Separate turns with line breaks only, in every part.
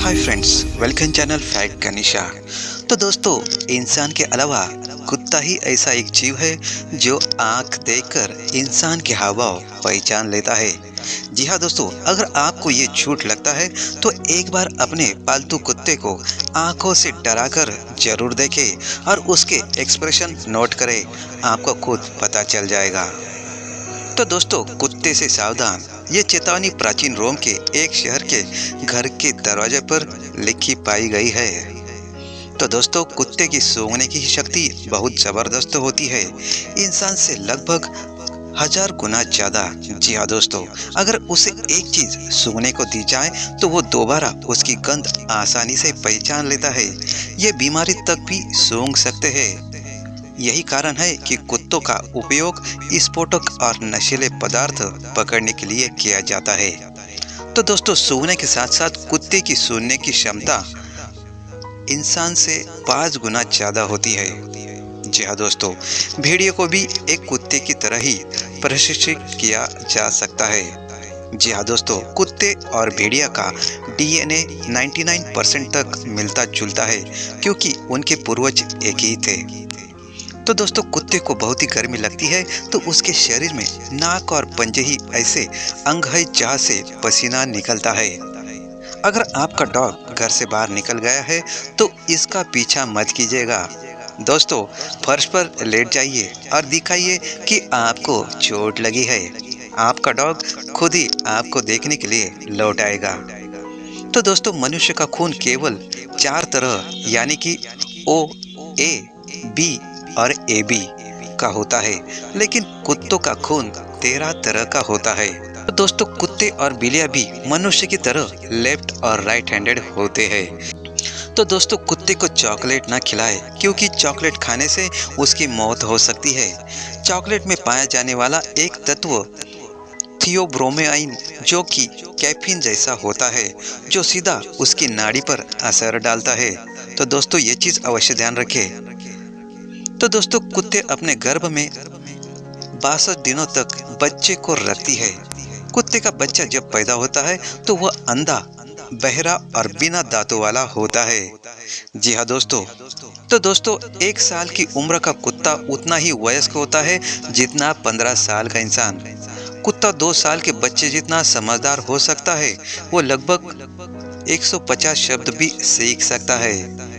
हाय friends, welcome channel fact Ganisha. तो दोस्तों, इंसान के अलावा कुत्ता ही ऐसा एक जीव है जो आंख देखकर इंसान के हाव भाव पहचान लेता है। जी हाँ दोस्तों, अगर आपको ये झूठ लगता है तो एक बार अपने पालतू कुत्ते को आंखों से डराकर जरूर देखें और उसके एक्सप्रेशन नोट करें, आपको खुद पता चल जाएगा। तो दोस्तों, कुत्ते से सावधान, ये चेतावनी प्राचीन रोम के एक शहर के घर के दरवाजे पर लिखी पाई गई है। तो दोस्तों, कुत्ते की सूंघने की शक्ति बहुत जबरदस्त होती है, इंसान से लगभग 1000 गुना ज्यादा। जी हाँ दोस्तों, अगर उसे एक चीज सूंघने को दी जाए तो वो दोबारा उसकी गंध आसानी से पहचान लेता है। ये बीमारी तक भी सूंघ सकते हैं। यही कारण है कि कुत्तों का उपयोग स्फोटक और नशीले पदार्थ पकड़ने के लिए किया जाता है। तो दोस्तों, सूंघने के साथ साथ कुत्ते की सूंघने की क्षमता इंसान से 5 गुना ज्यादा होती है। जी हाँ दोस्तों, भेड़िए को भी एक कुत्ते की तरह ही प्रशिक्षित किया जा सकता है। जी हाँ दोस्तों, कुत्ते और भेड़िया का डीएनए 99% तक मिलता जुलता है, क्योंकि उनके पूर्वज एक ही थे। तो दोस्तों, कुत्ते को बहुत ही गर्मी लगती है तो उसके शरीर में नाक और पंजे ही ऐसे अंग है जहाँ से पसीना निकलता है। अगर आपका डॉग घर से बाहर निकल गया है तो इसका पीछा मत कीजिएगा। दोस्तों, फर्श पर लेट जाइए और दिखाइए कि आपको चोट लगी है। आपका डॉग खुद ही आपको देखने के लिए लौट आएगा। तो दोस्तों, मनुष्य का खून केवल 4 तरह यानी कि O, A, B और AB का होता है, लेकिन कुत्तों का खून 13 तरह का होता है। तो दोस्तों, कुत्ते और बिल्लियां भी मनुष्य की तरह लेफ्ट और राइट हैंडेड होते हैं। तो दोस्तों, कुत्ते को चॉकलेट ना खिलाएं, क्योंकि चॉकलेट खाने से उसकी मौत हो सकती है। चॉकलेट में पाया जाने वाला एक तत्व थियोब्रोमाइन, जो कि कैफीन जैसा होता है, जो सीधा उसकी नाड़ी पर असर डालता है। तो दोस्तों, ये चीज अवश्य ध्यान रखें। तो दोस्तों, कुत्ते अपने गर्भ में 62 दिनों तक बच्चे को रखती है। कुत्ते का बच्चा जब पैदा होता है तो वह अंधा, बहरा और बिना दांतों वाला होता है। जी हाँ दोस्तों। तो दोस्तों, 1 साल की उम्र का कुत्ता उतना ही वयस्क होता है जितना 15 साल का इंसान। कुत्ता 2 साल के बच्चे जितना समझदार हो सकता है। वो लगभग 150 शब्द भी सीख सकता है।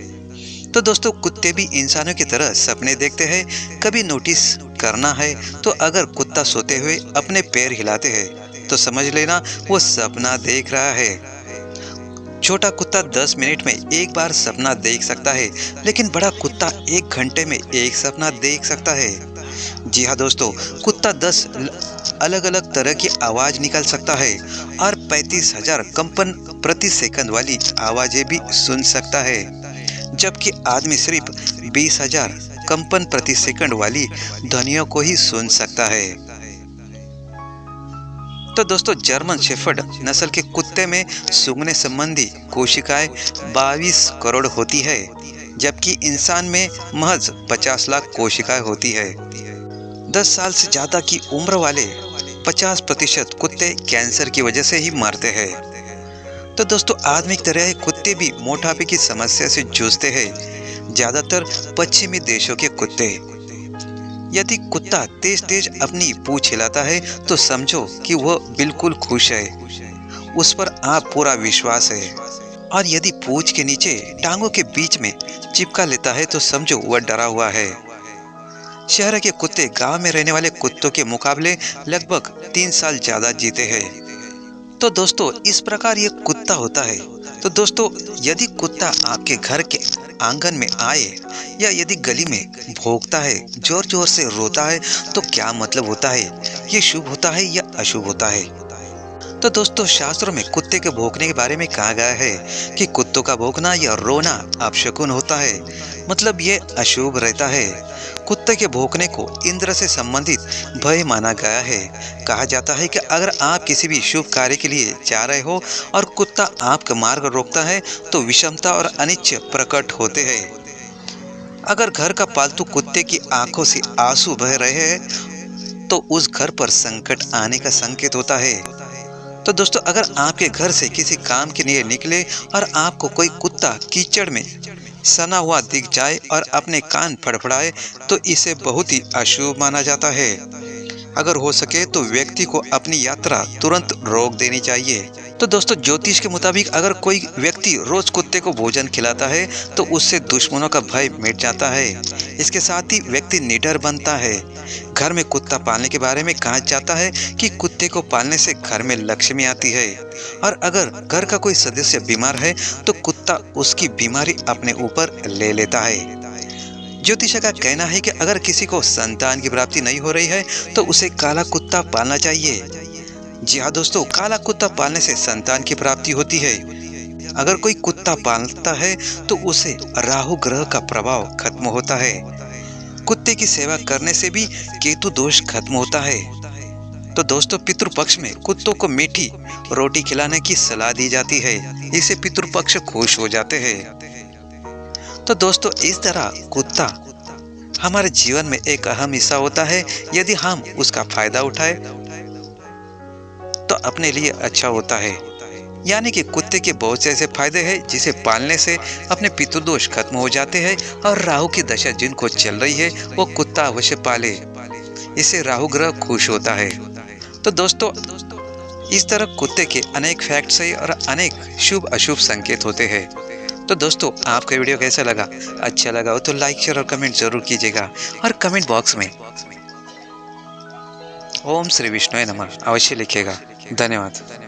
तो दोस्तों, कुत्ते भी इंसानों की तरह सपने देखते हैं। कभी नोटिस करना है तो अगर कुत्ता सोते हुए अपने पैर हिलाते हैं तो समझ लेना वो सपना देख रहा है। छोटा कुत्ता 10 मिनट में एक बार सपना देख सकता है, लेकिन बड़ा कुत्ता 1 घंटे में एक सपना देख सकता है। जी हाँ दोस्तों, कुत्ता 10 अलग अलग तरह की आवाज निकाल सकता है और 35,000 कंपन प्रति सेकंड वाली आवाजें भी सुन सकता है, जबकि आदमी सिर्फ 20,000 कंपन प्रति सेकंड वाली ध्वनियों को ही सुन सकता है। तो दोस्तों, जर्मन शेफर्ड नस्ल के कुत्ते में सूंघने संबंधी कोशिकाएं 22 करोड़ होती है, जबकि इंसान में महज 50 लाख कोशिकाएं होती है। 10 साल से ज्यादा की उम्र वाले 50% कुत्ते कैंसर की वजह से ही मरते हैं। तो दोस्तों, आदमी की तरह कुत्ते भी मोटापे की समस्या से जूझते हैं, ज्यादातर पश्चिमी देशों के कुत्ते। यदि कुत्ता तेज तेज अपनी पूंछ हिलाता है तो समझो कि वह बिल्कुल खुश है, उस पर आप पूरा विश्वास है। और यदि पूंछ के नीचे टांगों के बीच में चिपका लेता है तो समझो वह डरा हुआ है। शहर के कुत्ते गांव में रहने वाले कुत्तों के मुकाबले लगभग 3 साल ज्यादा जीते हैं। तो दोस्तों, इस प्रकार ये कुत्ता होता है। तो दोस्तों, यदि कुत्ता आपके घर के आंगन में आए या यदि गली में भौंकता है, जोर जोर से रोता है, तो क्या मतलब होता है? ये शुभ होता है या अशुभ होता है? तो दोस्तों, शास्त्रों में कुत्ते के भौंकने के बारे में कहा गया है कि कुत्तों का भौंकना या रोना अपशकुन होता है, मतलब ये अशुभ रहता है। कुत्ते के भौंकने को इंद्र से संबंधित भय माना गया है। कहा जाता है कि अगर आप किसी भी शुभ कार्य के लिए जा रहे हो और कुत्ता आपका मार्ग रोकता है तो विषमता और अनिच्छा प्रकट होते हैं। अगर घर का पालतू कुत्ते की आंखों से आंसू बह रहे हैं तो उस घर पर संकट आने का संकेत होता है। तो दोस्तों अगर आपके घर से किसी काम के लिए निकले और आपको कोई कुत्ता कीचड़ में सना हुआ दिख जाए और अपने कान फड़फड़ाए तो इसे बहुत ही अशुभ माना जाता है। अगर हो सके तो व्यक्ति को अपनी यात्रा तुरंत रोक देनी चाहिए। तो दोस्तों ज्योतिष के मुताबिक अगर कोई व्यक्ति रोज कुत्ते को भोजन खिलाता है तो उससे दुश्मनों का भय मिट जाता है। इसके साथ ही व्यक्ति निडर बनता है। घर में कुत्ता पालने के बारे में कहा जाता है कि कुत्ते को पालने से घर में लक्ष्मी आती है और अगर घर का कोई सदस्य बीमार है तो कुत्ता उसकी बीमारी अपने ऊपर ले लेता है। ज्योतिष का कहना है कि अगर किसी को संतान की प्राप्ति नहीं हो रही है तो उसे काला कुत्ता पालना चाहिए। जी हाँ दोस्तों, काला कुत्ता पालने से संतान की प्राप्ति होती है। अगर कोई कुत्ता पालता है तो उसे राहु ग्रह का प्रभाव खत्म होता है। कुत्ते की सेवा करने से भी केतु दोष खत्म होता है। तो दोस्तों पितृपक्ष में कुत्तों को मीठी रोटी खिलाने की सलाह दी जाती है। इससे पितृपक्ष खुश हो जाते हैं। तो दोस्तों इस तरह कुत्ता हमारे जीवन में एक अहम हिस्सा होता है। यदि हम उसका फायदा उठाए तो अपने लिए अच्छा होता है। यानी कि कुत्ते के बहुत से ऐसे फायदे हैं जिसे पालने से अपने पितृदोष खत्म हो जाते हैं और राहु की दशा जिनको चल रही है वो कुत्ता अवश्य पाले। इससे राहु ग्रह खुश होता है। तो दोस्तों इस तरह कुत्ते के अनेक फैक्ट्स है और अनेक शुभ अशुभ संकेत होते हैं। तो दोस्तों आपका वीडियो कैसा लगा? अच्छा लगा हो तो लाइक शेयर और कमेंट जरूर कीजिएगा और कमेंट बॉक्स में ओम श्री विष्णु नमः अवश्य लिखिएगा। धन्यवाद।